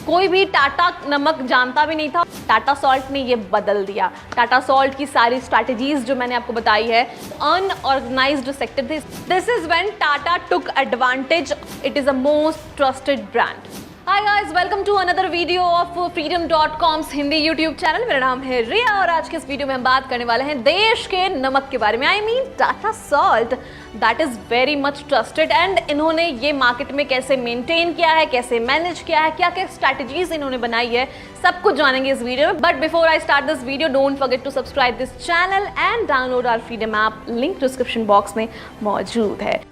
कोई भी टाटा नमक जानता भी नहीं था। टाटा सॉल्ट ने ये बदल दिया। टाटा सॉल्ट की सारी स्ट्रैटेजीज जो मैंने आपको बताई है अनऑर्गेनाइज्ड सेक्टर थे। This is when Tata took advantage. It is a most trusted brand. Hi guys, welcome to another video of freedom.com's Hindi YouTube channel. मेरा नाम है रिया और आज के इस वीडियो में हम बात करने वाले हैं देश के नमक के बारे में। I mean Tata salt, that is very much trusted. And इन्होंने ये मार्केट में कैसे मेंटेन किया है, कैसे मैनेज किया है, क्या क्या स्ट्रैटेजीज इन्होंने बनाई है, सब कुछ जानेंगे इस वीडियो में। But before I start this video, don't forget to subscribe this channel and download our Freedom app. Link description box में मौजूद है।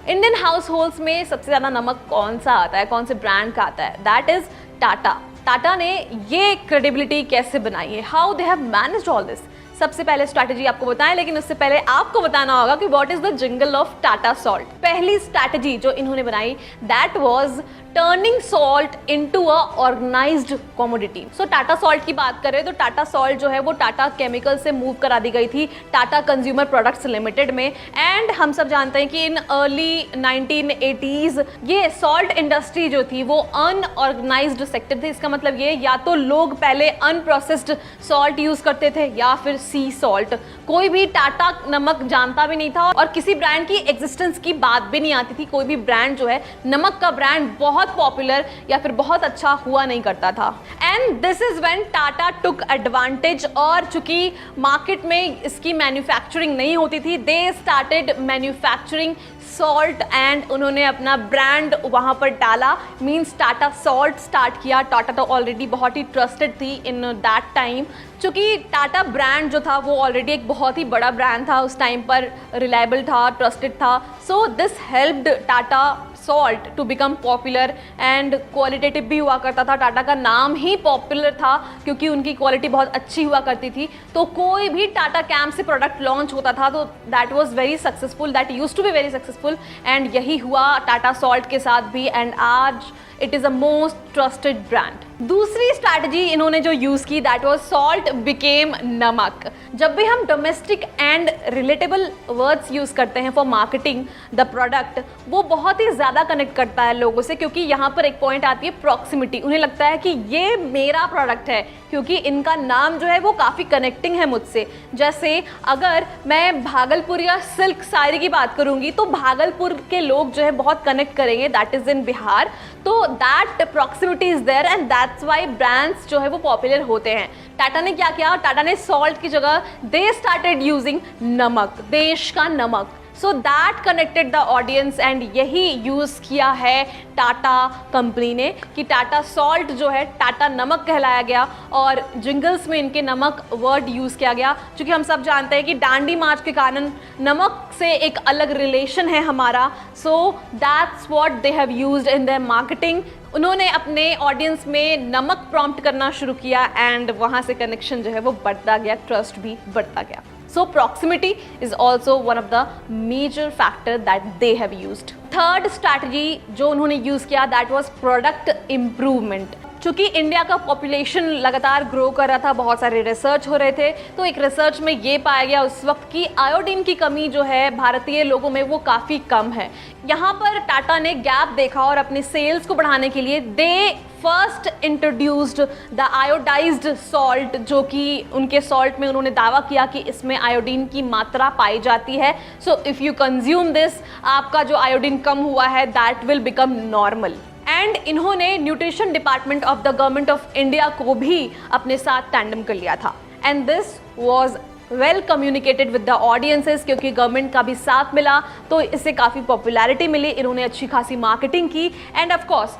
इंडियन हाउस होल्ड्स में सबसे ज़्यादा नमक कौन सा आता है, कौन से ब्रांड का आता है? That is Tata. टाटा ने ये क्रेडिबिलिटी कैसे बनाई है, how they have managed all this. सबसे पहले स्ट्रैटेजी आपको बताएं, लेकिन उससे पहले आपको बताना होगा कि what is the jingle of Tata salt. पहली स्ट्रैटेजी जो इन्होंने बनाई that was turning salt into a organised commodity. So Tata salt की बात करें तो टाटा सॉल्ट जो है वो टाटा केमिकल से मूव करा दी गई थी टाटा कंज्यूमर प्रोडक्ट्स लिमिटेड में। एंड हम सब जानते हैं कि इन अर्ली 1980s ये सॉल्ट इंडस्ट्री जो थी वो अनऑर्गेनाइज्ड सेक्टर थी। इसका मतलब ये या तो लोग पहले अनप्रोसेस्ड सॉल्ट यूज करते थे या फिर सी सॉल्ट। कोई भी टाटा नमक जानता भी नहीं था और किसी ब्रांड की एग्जिस्टेंस की बात भी नहीं आती थी। कोई भी ब्रांड जो है, नमक का ब्रांड बहुत पॉपुलर या फिर बहुत अच्छा हुआ नहीं करता था। And this is when Tata took advantage. और चूंकि मार्केट में इसकी मैन्युफैक्चरिंग नहीं होती थी, they started manufacturing salt and उन्होंने अपना ब्रांड वहां पर डाला। मीन्स टाटा सॉल्ट स्टार्ट किया। टाटा तो ऑलरेडी बहुत ही ट्रस्टेड थी इन दैट टाइम, क्योंकि टाटा ब्रांड जो था वो ऑलरेडी एक बहुत ही बड़ा ब्रांड था उस टाइम पर, रिलायबल था, ट्रस्टेड था। So this helped Tata salt to become popular and qualitative भी हुआ करता था। टाटा का नाम ही पॉपुलर था क्योंकि उनकी क्वालिटी बहुत अच्छी हुआ करती थी। तो कोई भी टाटा कैंप से प्रोडक्ट लॉन्च होता था तो that was very successful, that used to be very successful. And यही हुआ टाटा सॉल्ट के साथ भी। एंड आज it is a most trusted brand. दूसरी स्ट्रैटेजी इन्होंने जो यूज़ की दैट वाज सॉल्ट बिकेम नमक। जब भी हम domestic and relatable words use करते हैं फॉर मार्केटिंग द प्रोडक्ट, वो बहुत ही ज़्यादा कनेक्ट करता है लोगों से, क्योंकि यहाँ पर एक पॉइंट आती है प्रॉक्सिमिटी। उन्हें लगता है कि ये मेरा प्रोडक्ट है क्योंकि इनका नाम जो है वो काफ़ी कनेक्टिंग है मुझसे। जैसे अगर मैं भागलपुर या सिल्क साड़ी की बात करूँगी तो भागलपुर के लोग जो है बहुत कनेक्ट करेंगे, दैट इज़ इन बिहार। तो that proximity is there and that's why brands जो है वो पॉपुलर होते हैं। टाटा ने क्या किया? टाटा ने सॉल्ट की जगह दे स्टार्टेड यूजिंग नमक, देश का नमक। So that connected the audience and यही यूज़ किया है टाटा कंपनी ने कि टाटा सॉल्ट जो है टाटा नमक कहलाया गया और जिंगल्स में इनके नमक वर्ड यूज़ किया गया। क्योंकि हम सब जानते हैं कि दांडी मार्च के कारण नमक से एक अलग रिलेशन है हमारा। So that's what they have used in their marketing. उन्होंने अपने ऑडियंस में नमक प्रॉम्प्ट करना शुरू किया एंड वहाँ से कनेक्शन जो है वो बढ़ता गया, ट्रस्ट भी बढ़ता गया। So proximity is also one of the major factor that they have used. Third strategy जो उन्होंने यूज़ किया that was product improvement. चूँकि इंडिया का पॉपुलेशन लगातार ग्रो कर रहा था, बहुत सारे रिसर्च हो रहे थे, तो एक रिसर्च में ये पाया गया उस वक्त की आयोडीन की कमी जो है भारतीय लोगों में वो काफ़ी कम है। यहाँ पर टाटा ने गैप देखा और अपनी सेल्स को बढ़ाने के लिए they first introduced the iodised salt, जो कि उनके सॉल्ट में उन्होंने दावा किया कि इसमें आयोडीन की मात्रा पाई जाती है। So if you consume this, आपका जो आयोडीन कम हुआ है that will become normal. And इन्होंने nutrition department of the government of India को भी अपने साथ टैंडम कर लिया था। And this was well communicated with the audiences, क्योंकि गवर्नमेंट का भी साथ मिला तो इससे काफ़ी पॉपुलैरिटी मिली। इन्होंने अच्छी खासी मार्केटिंग की एंड ऑफ कोर्स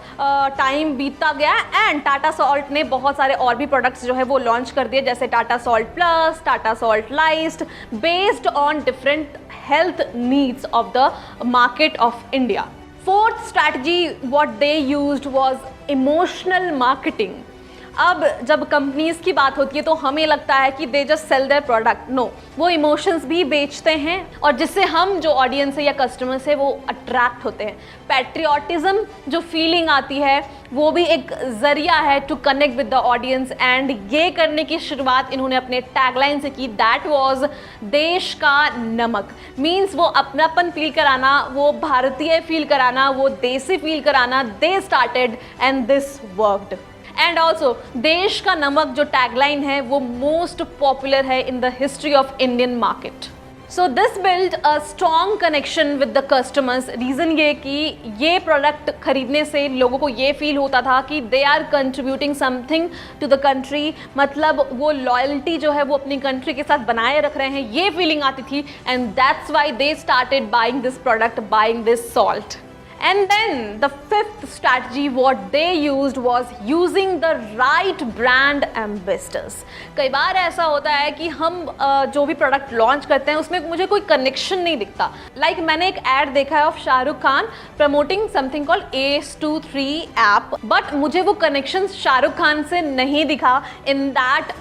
टाइम बीतता गया एंड टाटा सॉल्ट ने बहुत सारे और भी प्रोडक्ट्स जो है वो लॉन्च कर दिए, जैसे Tata salt plus, Tata salt list, based on different health needs of the market of India. Fourth strategy what they used was emotional marketing. अब जब कंपनीज की बात होती है तो हमें लगता है कि they just sell their product, no, वो इमोशंस भी बेचते हैं और जिससे हम जो ऑडियंस है या कस्टमर्स है वो अट्रैक्ट होते हैं। पैट्रियोटिज्म जो फीलिंग आती है वो भी एक जरिया है to connect with the audience, and ये करने की शुरुआत इन्होंने अपने टैगलाइन से की, दैट वाज देश का नमक। मीन्स वो अपनापन फील कराना, वो भारतीय फील कराना, वो देसी फील कराना, they started and this worked. And also देश का नमक जो टैगलाइन है वो मोस्ट पॉपुलर है in the history of Indian market. So this build a strong connection with the customers. Reason ये कि ये प्रोडक्ट खरीदने से लोगों को ये फील होता था कि they are contributing something to the country, मतलब वो लॉयल्टी जो है वो अपनी कंट्री के साथ बनाए रख रहे हैं, ये फीलिंग आती थी। And that's why they started buying this product, buying this salt. And then the fifth strategy what they used was using the right brand ambassadors. कई बार ऐसा होता है कि हम जो भी प्रोडक्ट लॉन्च करते हैं उसमें मुझे कोई कनेक्शन नहीं दिखता। लाइक मैंने एक ऐड देखा है of Shahrukh Khan promoting something called ACE2-3 app, but मुझे वो कनेक्शन शाहरुख खान से नहीं दिखा इन दैट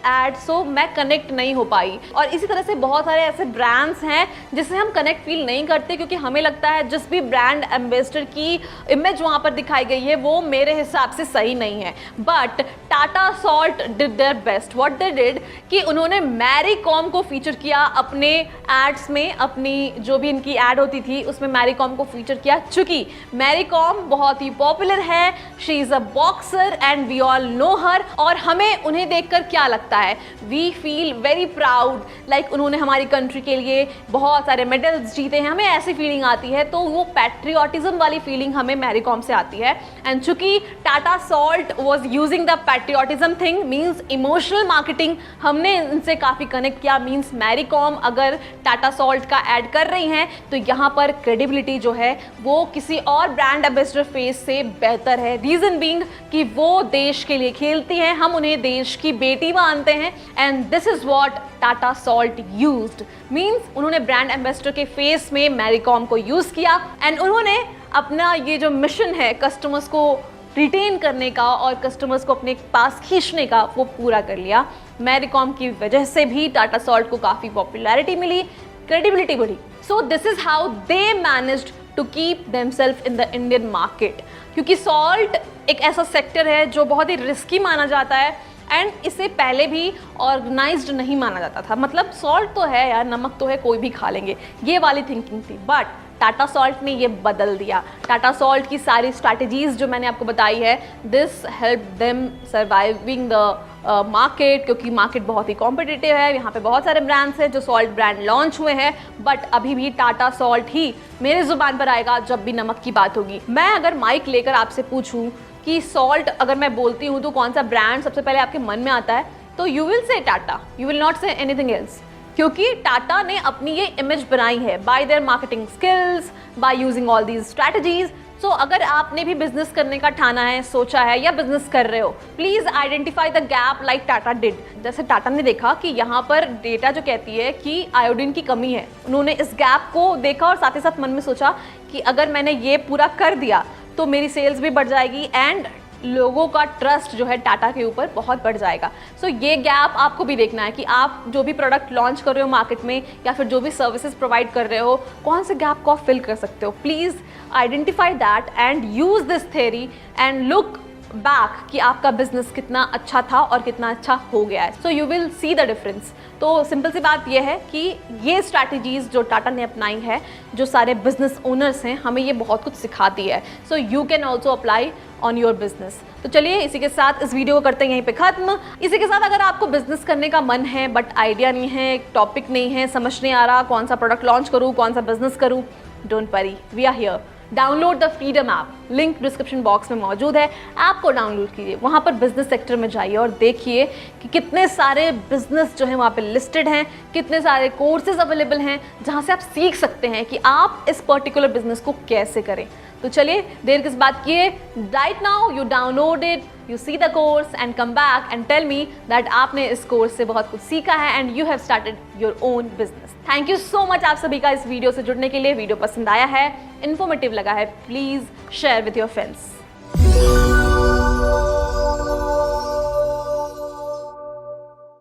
ऐड, सो मैं कनेक्ट नहीं हो पाई। और इसी तरह से बहुत सारे ऐसे ब्रांड्स हैं जिससे हम कनेक्ट फील नहीं करते क्योंकि हमें लगता है जिस भी ब्रांड एम्बेसडर की इमेज वहां पर दिखाई गई है वो मेरे हिसाब से सही नहीं है। But Tata salt did their best. What they did कि उन्होंने मैरी कॉम को फीचर किया अपने एड्स में, अपनी जो भी इनकी एड होती थी उसमें मैरी कॉम को फीचर किया। चूंकि मैरी कॉम बहुत ही पॉपुलर है, she is a boxer and we all know her, और हमें उन्हें देखकर क्या लगता है, we feel very proud, like उन्होंने हमारी कंट्री के लिए बहुत सारे मेडल्स जीते हैं, हमें ऐसी फीलिंग आती है। तो वो पैट्रियोटिज्म वाली फीलिंग हमें मैरी कॉम से आती है। एंड चूंकि Tata salt was using the patriotism thing, means emotional marketing, हमने इनसे काफ़ी कनेक्ट किया। मींस मैरी कॉम अगर टाटा सॉल्ट का ऐड कर रही हैं तो यहाँ पर क्रेडिबिलिटी जो है वो किसी और ब्रांड एम्बेसडर फेस से बेहतर है। रीज़न बीइंग कि वो देश के लिए खेलती हैं, हम उन्हें देश की बेटी मानते हैं। And this is what Tata salt used. Means उन्होंने ब्रांड एम्बेसडर के फेस में मैरी कॉम को यूज़ किया एंड उन्होंने अपना ये जो मिशन है कस्टमर्स को रिटेन करने का और कस्टमर्स को अपने पास खींचने का वो पूरा कर लिया। मैरी कॉम की वजह से भी टाटा सॉल्ट को काफ़ी पॉपुलैरिटी मिली, क्रेडिबिलिटी बढ़ी। So this is how they managed to keep themselves in the Indian market. क्योंकि सॉल्ट एक ऐसा सेक्टर है जो बहुत ही रिस्की माना जाता है एंड इसे पहले भी ऑर्गेनाइज्ड नहीं माना जाता था। मतलब सॉल्ट तो है यार, नमक तो है, कोई भी खा लेंगे, ये वाली थिंकिंग थी। बट टाटा सॉल्ट ने ये बदल दिया। टाटा सॉल्ट की सारी स्ट्रैटेजीज जो मैंने आपको बताई है, this help them surviving the market, क्योंकि मार्केट बहुत ही कॉम्पिटिटिव है। यहाँ पे बहुत सारे ब्रांड्स हैं जो सॉल्ट ब्रांड लॉन्च हुए हैं, बट अभी भी टाटा सॉल्ट ही मेरे ज़ुबान पर आएगा जब भी नमक की बात होगी। मैं अगर माइक लेकर आपसे पूछूं कि सॉल्ट अगर मैं बोलती हूँ तो कौन सा ब्रांड सबसे पहले आपके मन में आता है, तो you will say Tata, you will not say anything else. क्योंकि टाटा ने अपनी ये इमेज बनाई है by their marketing skills, by using all these strategies. So अगर आपने भी बिजनेस करने का ठाना है, सोचा है या बिजनेस कर रहे हो, please identify the gap like Tata did. जैसे टाटा ने देखा कि यहाँ पर डेटा जो कहती है कि आयोडीन की कमी है, उन्होंने इस गैप को देखा और साथ ही साथ मन में सोचा कि अगर मैंने ये पूरा कर दिया तो मेरी सेल्स भी बढ़ जाएगी एंड लोगों का ट्रस्ट जो है टाटा के ऊपर बहुत बढ़ जाएगा। सो ये गैप आपको भी देखना है कि आप जो भी प्रोडक्ट लॉन्च कर रहे हो मार्केट में या फिर जो भी सर्विसेज प्रोवाइड कर रहे हो, कौन से गैप को आप फिल कर सकते हो। Please identify that and use this theory and look back कि आपका बिजनेस कितना अच्छा था और कितना अच्छा हो गया है। So you will see the difference. तो सिंपल सी बात यह है कि ये स्ट्रैटेजीज जो टाटा ने अपनाई है, जो सारे बिजनेस ओनर्स हैं, हमें ये बहुत कुछ सिखाती है। So you can also apply on your business. तो चलिए इसी के साथ इस वीडियो को करते हैं यहीं पे खत्म। इसी के साथ अगर आपको बिजनेस करने का मन है बट आइडिया नहीं है, टॉपिक नहीं है, समझ नहीं आ रहा कौन सा प्रोडक्ट लॉन्च करूँ, कौन सा बिजनेस करूँ, don't worry, we are here. Download the Freedom app, link description box में मौजूद है। ऐप को डाउनलोड कीजिए, वहाँ पर बिजनेस सेक्टर में जाइए और देखिए कि कितने सारे बिजनेस जो हैं वहाँ पे लिस्टेड हैं, कितने सारे कोर्सेज अवेलेबल हैं जहाँ से आप सीख सकते हैं कि आप इस पर्टिकुलर बिजनेस को कैसे करें। तो चलिए देर किस बात किए, right now you download it, you see the course and come back and tell me that आपने इस कोर्स से बहुत कुछ सीखा है and you have started your own business. Thank you so much आप सभी का इस वीडियो से जुड़ने के लिए। वीडियो पसंद आया है, इन्फॉर्मेटिव लगा है, please share with your friends.